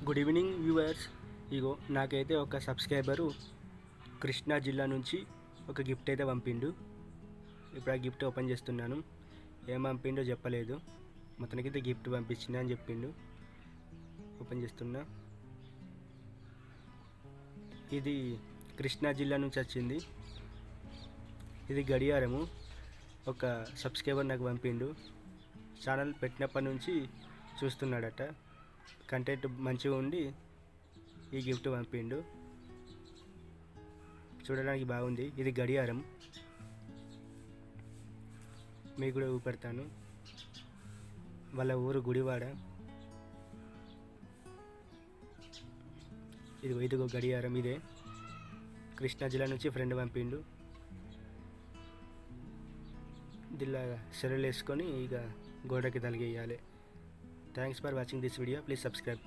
Good evening viewers. ఇగో నాకైతే ఒక subscriber Krishna జిల్లా నుంచి ఒక గిఫ్ట్ అయితే పంపిండు. ఇప్పుడు ఆ గిఫ్ట్ ఓపెన్ చేస్తున్నాను. ఏం పంపిండో చెప్పలేదు, మొత్తానికైతే గిఫ్ట్ పంపించిన అని చెప్పిండు. ఓపెన్ చేస్తున్నా. ఇది కృష్ణా జిల్లా నుంచి వచ్చింది. ఇది గడియారము. ఒక సబ్స్క్రైబర్ నాకు పంపిండు. ఛానల్ పెట్టినప్పటి నుంచి చూస్తున్నాడట. కంటెంట్ మంచిగా ఉండి ఈ గిఫ్ట్ పంపిండు. చూడడానికి బాగుంది. ఇది గడియారం, మీకు కూడా ఊపెడతాను. వాళ్ళ ఊరు గుడివాడ. ఇదిగో గడియారం. ఇదే కృష్ణా జిల్లా నుంచి ఫ్రెండ్ పంపిండు. దీనిలా సెలవులు వేసుకొని ఇక గోడకి తలిగేయాలి. Thanks for watching this video. Please subscribe.